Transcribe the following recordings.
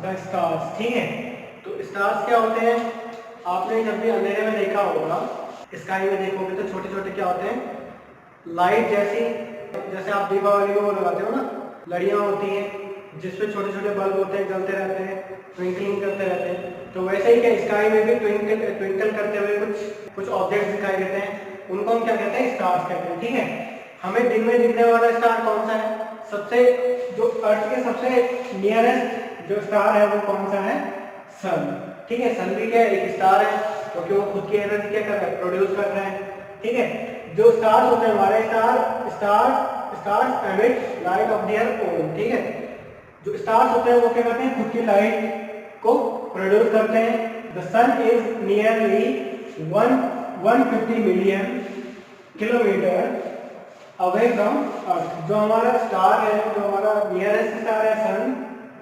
The stars. ठीक है, तो स्टार्स क्या होते हैं? आपने जब भी अंधेरे में देखा होगा, स्काई में देखोगे तो छोटे छोटे क्या होते हैं, लाइट जैसी, जैसे आप दीपावली में वो लगाते हो ना, लड़ियाँ होती हैं जिसपे छोटे छोटे बल्ब होते हैं, जलते रहते हैं, ट्विंकलिंग करते रहते हैं। तो वैसे ही क्या स्काई में भी ट्विंकल ट्विंकल करते हुए कुछ कुछ ऑब्जेक्ट दिखाई देते हैं, उनको हम क्या कहते हैं? स्टार्स कहते हैं। ठीक है, हमें दिन में दिखने वाला स्टार कौन सा है? सबसे जो अर्थ के सबसे नियरेस्ट जो स्टार है वो कौन सा है? सन। ठीक है, सन भी क्या एक स्टार है, क्योंकि वो खुद की एनर्जी क्या कर रहा है? प्रोड्यूस कर रहा है। ठीक है, जो स्टार्स होते हैं हमारे stars emit light of their own. ठीक है, जो स्टार्स होते हैं वो क्या करते हैं? खुद की लाइट को प्रोड्यूस करते हैं। The sun is nearly 150 million kilometre away from earth. जो हमारा स्टार है, जो हमारा नियरेस्ट स्टार है सन,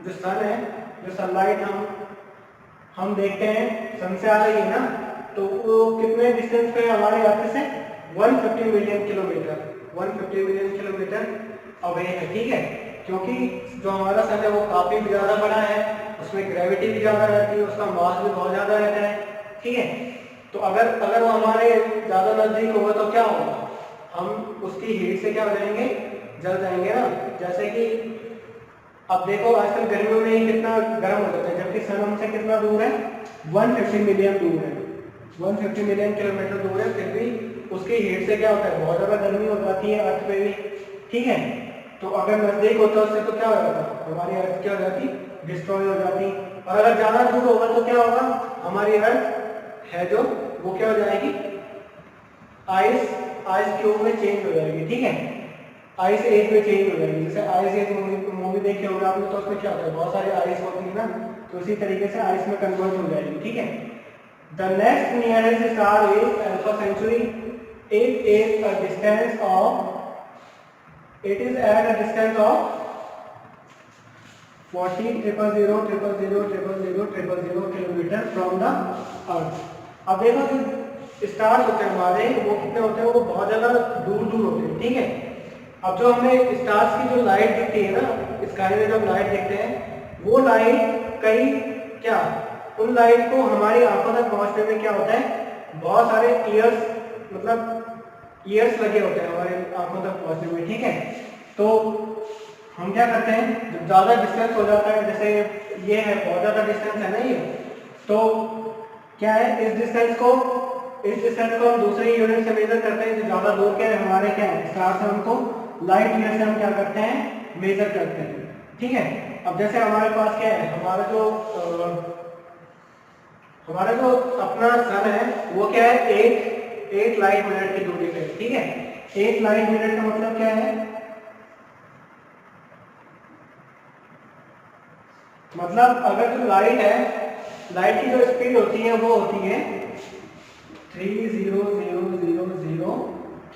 जो सन है, जो सनलाइट हम देखते हैं सन से आ रही है ना, तो वो कितने डिस्टेंस पे हमारे अर्थ से? 150 million kilometre, 150 million kilometre away है। ठीक है, क्योंकि जो हमारा सन है वो काफी ज्यादा बड़ा है, उसमें ग्रेविटी भी ज्यादा रहती है, उसका मास भी बहुत ज्यादा रहता है। ठीक है, तो अगर वो हमारे ज्यादा नजदीक होगा तो क्या होगा? हम उसकी हीट से क्या हो जाएंगे? जल जाएंगे ना। जैसे कि अब देखो आजकल गर्मियों में ही कितना गर्म हो जाता है, जबकि सन हमसे कितना दूर है? 150 मिलियन दूर है, 150 मिलियन किलोमीटर दूर है, फिर भी उसकी हीट से क्या होता है? बहुत ज्यादा गर्मी हो जाती है अर्थ पे भी। ठीक है, तो अगर नजदीक होता उससे तो क्या हो जाता? हमारी अर्थ क्या हो जाती? डिस्ट्रॉय हो जाती। और अगर ज्यादा दूर होगा तो क्या होगा? हमारी अर्थ है जो वो क्या हो जाएगी? आइस आइस क्यूब में चेंज हो जाएगी। ठीक है, आइस एज में चेंज हो जाएगी। जैसे आइस एज मूवी देखी होगी आपने, तो उसमें क्या होता है? बहुत सारी आइस होती है ना, तो इसी तरीके से आइस में कन्वर्ट हो जाएगी। ठीक है, the next nearest star is Alpha Centauri. It is a distance of it is at a distance of 40,000,000,000,000 kilometre from the earth. अब देखो जो स्टार्स होते हैं हमारे, वो कितने होते हैं? वो बहुत ज्यादा दूर दूर होते हैं। ठीक है, अब जो हमें स्टार्स की जो लाइट दिखती है ना, स्काई में जब लाइट देखते हैं, वो लाइट कई क्या, उन लाइट को हमारी आंखों तक पहुंचने में क्या होता है? बहुत सारे ईयर्स, मतलब ईयर्स लगे होते हैं हमारे आंखों तक पहुंचने में। ठीक है, तो हम क्या करते हैं? जब ज्यादा डिस्टेंस हो जाता है, जैसे ये है बहुत ज्यादा डिस्टेंस है ना ये, तो क्या है? इस डिस्टेंस को हम दूसरे यूनिट से मेजर करते हैं। जो ज्यादा दूर के हमारे क्या है? स्टार से हमको लाइट ईयर से हम क्या करते हैं? मेजर करते हैं। ठीक है, अब जैसे हमारे पास क्या है? हमारा जो अपना सन है वो क्या है? 8 लाइट मिनट की दूरी पे। ठीक है, 8 लाइट मिनट का मतलब क्या है? मतलब अगर जो लाइट है, लाइट की जो स्पीड होती है वो होती है 30,000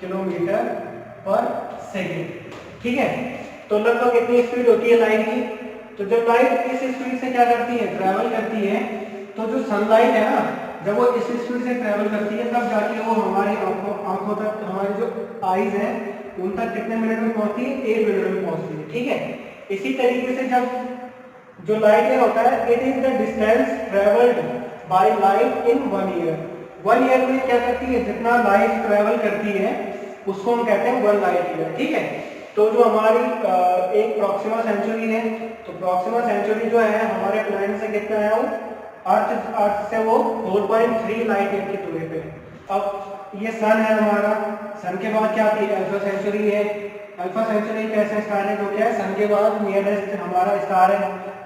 किलोमीटर पर सेकेंड। ठीक है, तो लगभग इतनी स्पीड होती है लाइट की। तो जब लाइट इस स्पीड से क्या करती है? ट्रैवल करती है, तो जो सनलाइट है ना, जब वो इस स्पीड से ट्रैवल करती है तब जाके वो हमारी आंखों तक, हमारी जो आईज है उन तक कितने मिनट में पहुंचती है? 8 मिनट में पहुंचती है। ठीक है, इसी तरीके से जब जो लाइट ईयर होता है, it is the distance travelled by light in 1 year. 1 year में क्या करती है? जितना लाइट ट्रेवल करती है उसको हम कहते हैं 1 लाइट ईयर। ठीक है, तो जो हमारी एक प्रॉक्सिमा सेंचुरी है, तो प्रॉक्सिमा सेंचुरी जो है हमारे प्लैनेट से कितना है? वो अर्थ से वो 4.3 लाइट ईयर की दूरी पे। अब ये सन है हमारा, सन के बाद क्या आती है? अल्फा सेंचुरी है। अल्फा सेंचुरी एक ऐसा स्टार है जो क्या है? सन के बाद नियरेस्ट हमारा स्टार है।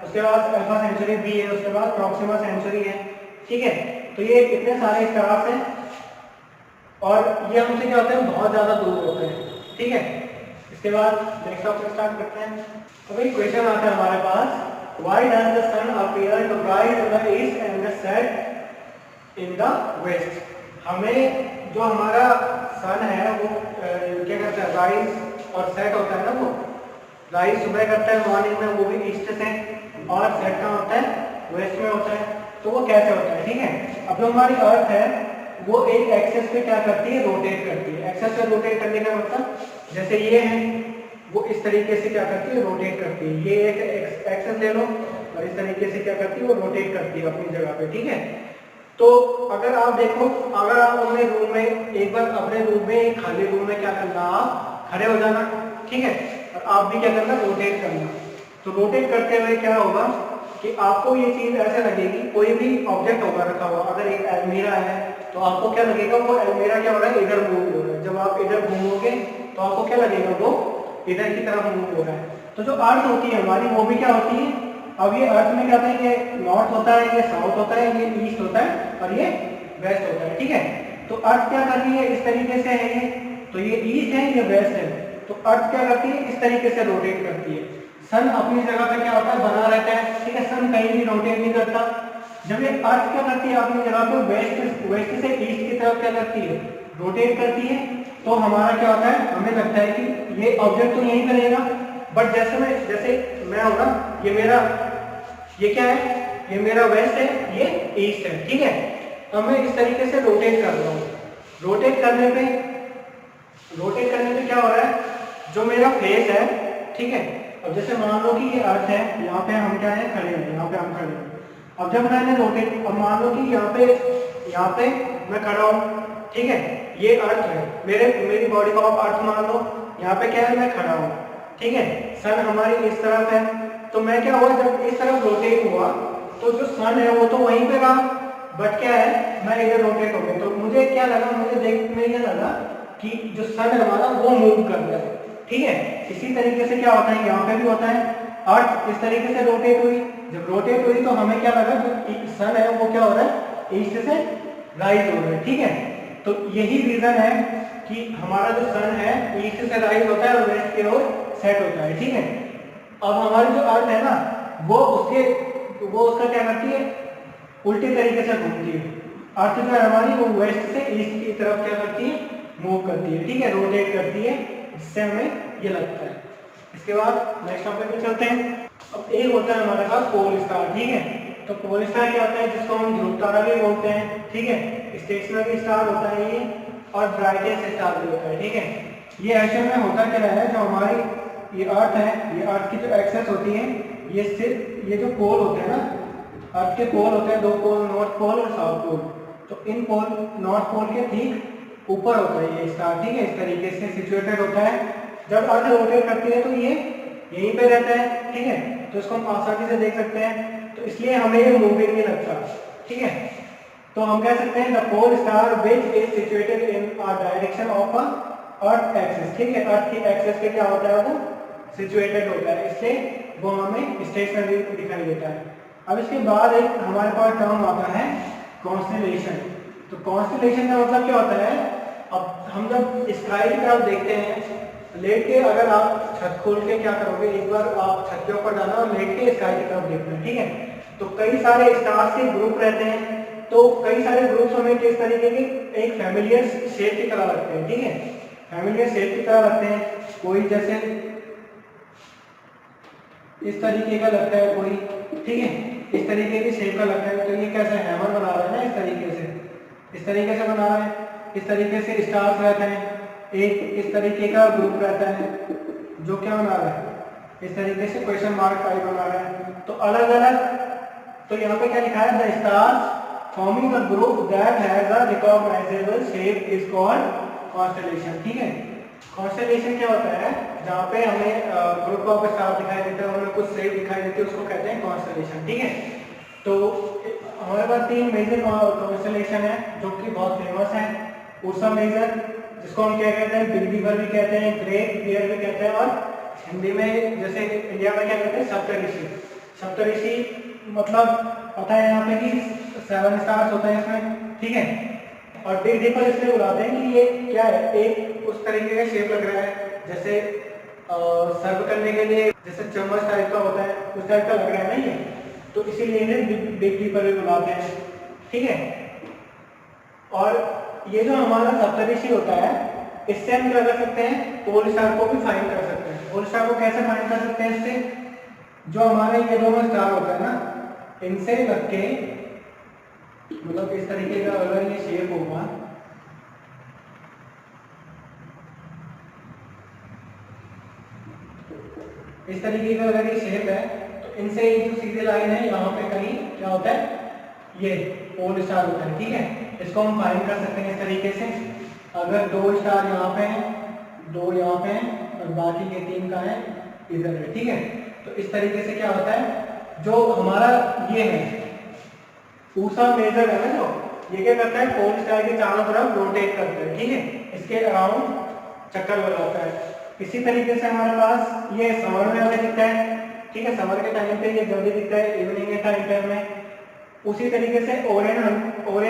उसके बाद अल्फा सेंचुरी बी है, उसके बाद प्रॉक्सिमा सेंचुरी है। ठीक है, तो ये इतने सारे स्टार्स हैं और ये हमसे क्या होते हैं? बहुत ज्यादा दूर होते हैं। ठीक है, इसके बाद नेक्स्ट टॉपिक स्टार्ट करते हैं। अभी क्वेश्चन आता है हमारे पास, why does the sun appear to rise in the east and the set in the west? हमें जो हमारा सन है वो क्या करता है? राइज और सेट होता है ना, वो राइज सुबह करता है मॉर्निंग में, वो भी ईस्ट से, और सेट का होता है वेस्ट में होता है। तो वो कैसे होता है? ठीक है, अब जो हमारी अर्थ है वो एक एक्सेस पे क्या करती है? रोटेट करती है। एक्सेस पे रोटेट करने का मतलब, जैसे ये है वो इस तरीके से क्या करती है? रोटेट करती है। ये एक एक्सेस ले लो, और इस तरीके से क्या करती है वो रोटेट करती है अपनी जगह पे, ठीक है। तो अगर आप देखो, अगर आप अपने रूम में एक बार अपने रूम में खाली रूम में क्या करना, आप खड़े हो जाना, ठीक है, और आप भी क्या करना, रोटेट करना। तो रोटेट करते हुए क्या होगा कि आपको ये चीज ऐसे लगेगी, कोई भी ऑब्जेक्ट होगा रखा हुआ, अगर एक अलमीरा है तो आपको क्या लगेगा, वो अलमीरा क्या हो रहा है, इधर मूव हो रहा है। जब आप इधर घूमोगे तो आपको क्या लगेगा, वो इधर की तरफ मूव हो रहा है। तो जो अर्थ होती है हमारी, वो भी क्या होती है, अब ये अर्थ में क्या होता है, ये नॉर्थ होता है, ये साउथ होता है, ये ईस्ट होता है और ये वेस्ट होता है, ठीक है। तो अर्थ क्या कर रही है, इस तरीके से है ये, तो ये ईस्ट है, ये वेस्ट है। तो अर्थ क्या करती है, इस तरीके से रोटेट करती है। सन अपनी जगह पे क्या होता है, बना रहता है, ठीक है, सन कहीं भी रोटेट नहीं करता। जब ये अर्थ क्या करती है अपनी जगह पे वेस्ट से ईस्ट की तरफ क्या करती है, रोटेट करती है, तो हमारा क्या होता है, हमें लगता है कि ये ऑब्जेक्ट तो यहीं पे रहेगा, बट जैसे मैं हूं ना, ये क्या है, ये मेरा वेस्ट है, ये ईस्ट है, ठीक है। अब मैं इस तरीके से रोटेट कर रहा हूँ। रोटेट करने पे क्या हो रहा है, जो मेरा फेस है, ठीक है, अब जैसे मान लो कि ये अर्थ है, यहाँ पे हम क्या है, खड़े हैं, यहाँ पे हम खड़े हैं। अब जब मैंने रोटेट, अब मान लो कि यहाँ पे मैं खड़ा हूँ, ठीक है, ये अर्थ है, मेरी बॉडी को आप अर्थ मान लो, यहाँ पे क्या है, मैं खड़ा हूँ, ठीक है, सन हमारी इस तरफ है। तो मैं क्या हुआ, जब इस तरफ रोटेट हुआ तो जो सन है वो तो वहीं पे रहा, बट क्या है, मैं इधर रोटेट हो गया। तो मुझे क्या लगा, मुझे देख में ये लगा कि जो सन है हमारा वो मूव कर रहा है, ठीक है। इसी तरीके से क्या होता है, यहाँ पे भी होता है, अर्थ इस तरीके से रोटेट हुई, जब रोटेट हुई तो हमें क्या लगा, जो सन है वो क्या हो रहा है, ईस्ट से राइज हो रहा है, ठीक है। तो यही रीजन है कि हमारा जो सन है ईस्ट से राइज होता है और वेस्ट की ओर सेट होता है, ठीक है। अब हमारी जो अर्थ है ना, वो उसका क्या करती है, उल्टे तरीके से घूमती है। अर्थ जो है हमारी, वो वेस्ट से ईस्ट की तरफ क्या करती है, मूव करती है, ठीक है, रोटेट करती है, जिससे हमें ये लगता है। इसके बाद नेक्स्ट टॉपिक पे चलते हैं। अब एक होता है हमारे पास पोल स्टार, ठीक है। तो पोल स्टार क्या होता है, जिसको हम ध्रुव तारा भी बोलते हैं, ठीक है। स्टेशनरी स्टार होता है ये, और ब्राइटेस्ट स्टार भी होता है, ठीक है। ये एक्चुअल में होता क्या है, जो हमारी ये अर्थ है, ये अर्थ की जो एक्सेस होती है, ये जो पोल होते हैं ना, अर्थ के पोल होते हैं, दो पोल, नॉर्थ पोल और साउथ पोल। तो इन पोल, नॉर्थ पोल के ठीक ऊपर होता है ये स्टार, ठीक है, इस तरीके से सिचुएटेड होता है। जब अर्थ रोटेट करती है तो ये यहीं पे रहता है, ठीक है, तो इसको हम आसानी से देख सकते हैं, तो इसलिए हमें ये मूविंग नहीं लगता, ठीक है। तो हम कह सकते हैं the pole star which is situated in a direction of a earth axis, ठीक है, अर्थ की एक्सिस पे क्या होता है, वो सिचुएटेड होता है, इसलिए वो हमें स्टेशनरी दिखाई देता है। अब इसके बाद एक हमारे पास टर्म आता है कॉन्स्टेलेशन। तो कॉन्स्टेलेशन का मतलब क्या होता है, अब हम जब स्काई की तरफ देखते हैं लेट के, अगर आप छत खोल के क्या करोगे, एक बार आप छत के ऊपर जाना और लेट के स्काई की तरफ देखना है, ठीक है। तो कई सारे स्टार्स के ग्रुप रहते हैं, तो कई सारे ग्रुप्स हमें किस तरीके के, एक फैमिलियर शेप की तरह लगते हैं, ठीक है, फैमिलियर शेप की तरह लगते हैं। कोई जैसे इस तरीके का लगता है, कोई, ठीक है, इस तरीके की शेप का लगता है। तो ये कैसे हैमर बना रहा है ना, इस तरीके से बना रहा है, इस तरीके से स्टार्स रहते हैं, एक इस तरीके का ग्रुप रहता है जो क्या बना रहा है, इस तरीके से क्वेश्चन मार्क टाइप बना रहा है। तो अलग अलग, तो यहाँ पे क्या लिखा है, the stars forming a group that has a recognisable shape is called constellation, ठीक है। कॉन्स्टेलेशन क्या होता है, जहाँ पे हमें ग्रुप ऑफ स्टार दिखाई देता है, हमें कुछ शेप दिखाई देती है, उसको कहते हैं कॉन्स्टेलेशन, ठीक है। तो हमारे पास 3 मेजर कॉन्स्टेलेशन है जो कि बहुत फेमस है। उर्सा मेजर, जिसको हम क्या कहते हैं, बिग दीपर भी कहते हैं, ग्रेट बियर भी कहते हैं, और हिंदी में जैसे इंडिया में क्या कहते हैं, सप्तऋषि। सप्तऋषि मतलब पता है यहाँ पे कि 7 स्टार्स होते हैं इसमें, ठीक है। और बिग दीपर इसलिए बुलाते हैं कि ये क्या है, एक उस तरीके का शेप लग रहा है, जैसे सर्व करने के लिए जैसे चम्मच टाइप का होता है, उस टाइप का लग रहा है ना ये, तो इसीलिए इन्हें बिग दीपर भी बुलाते हैं, ठीक है। और ये जो हमारा सप्तऋषि होता है, इससे हम क्या कर सकते हैं, पोल स्टार को भी फाइंड कर सकते हैं। पोल स्टार को कैसे फाइंड कर सकते हैं, इससे जो हमारे ये दोनों स्टार होता है ना, इनसे लग के, मतलब इस तरीके का अगर ये शेप होगा, इस तरीके का अगर ये शेप है, तो इनसे ये जो सीधी लाइन है यहाँ पे कहीं क्या होता है, ये पोल स्टार होता है। ठीक है, इसको हम फाइंड कर सकते हैं इस तरीके से। अगर 2 स्टार यहाँ पे हैं, 2 यहाँ पे हैं और बाकी के 3 का है इधर है। ठीक है, तो इस तरीके से क्या होता है, जो हमारा ये है ऊषा मेजर है ना, जो ये क्या करता है, पोल स्टार के चारों तरफ रोटेट करता है। ठीक है, इसके अराउंड चक्कर लगाता है। इसी तरीके से हमारे पास ये समर में हमें दिखता है। ठीक है, समर के टाइम पे ये जल्दी दिखता है, इवनिंग के टाइम में। उसी तरीके से ओरेन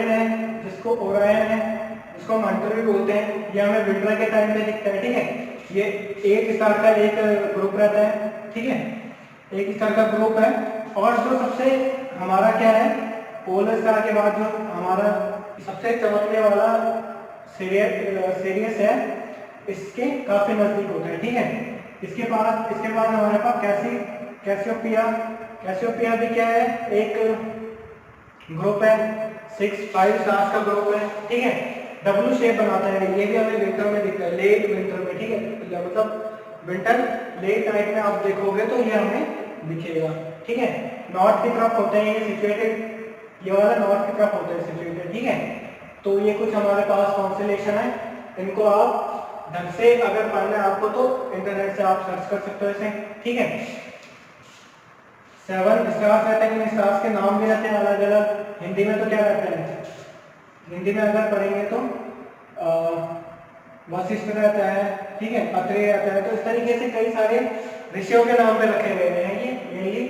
है, जिसको ओरायन है, जिसको हम हंटर भी बोलते हैं, ये हमें विंटर के टाइम पे दिखता है। ठीक है, ये 1 स्टार का एक ग्रुप रहता है। ठीक है, 1 स्टार का ग्रुप है। और जो सबसे हमारा क्या है, पोलर स्टार के बाद जो हमारा सबसे चमकने वाला सीरियस है, इसके काफी नजदीक होता है। ठीक है, इसके बाद हमारे पास कैसियोपिया भी क्या है, एक ग्रुप है, 5 स्टार्स का ग्रुप है। ठीक है, डब्ल्यू शेप बनाता है, ये भी हमें विंटर में दिखता है, लेट विंटर में। ठीक है, मतलब विंटर लेट नाइट में आप देखोगे तो ये हमें दिखेगा। ठीक है, नॉर्थ की तरफ होते हैं ये सिचुएटेड, ये वाला नॉर्थ की तरफ होता है सिचुएटेड। ठीक है, तो ये कुछ हमारे पास कॉन्स्टेलेशन है। इनको आप ढंग से अगर पढ़ना है आपको तो इंटरनेट से आप सर्च कर सकते हो इसे। ठीक है, 7 स्टार्स रहते हैं, इन स्टार्स के नाम भी रहते हैं अलग अलग। हिंदी में तो क्या रहते हैं, हिंदी में अगर पढ़ेंगे तो वशिष्ठ रहता है। ठीक है, अत्रेय रहता है। तो इस तरीके से कई सारे ऋषियों के नाम पे रखे गए हैं ये मेनली।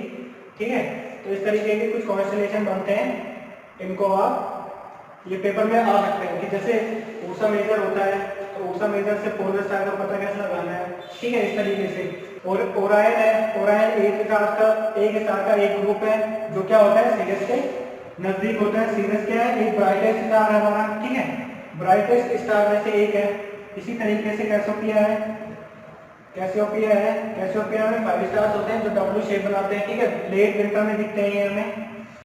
ठीक है, तो इस तरीके के कुछ कॉन्स्टेलेशन बनते हैं, इनको आप ये पेपर में आ सकते हैं कि जैसे ऊषा मेजर होता है, तो ऊषा मेजर से पोलर स्टार का पता कैसे लगाना है। ठीक है, इस तरीके से। और ओरायन है, ओरायन 1 स्टार का एक ग्रुप है, जो क्या होता है, सीरियस के नजदीक होता है। सीरियस क्या है, एक ब्राइटेस्ट स्टार है हमारा। ठीक है, ब्राइटेस्ट स्टार में से एक है। इसी तरीके से कैसियोपिया में 5 स्टार्स होते हैं जो डब्ल्यू शेप बनाते हैं। ठीक है, लेट विंटर में दिखते हैं ये हमें।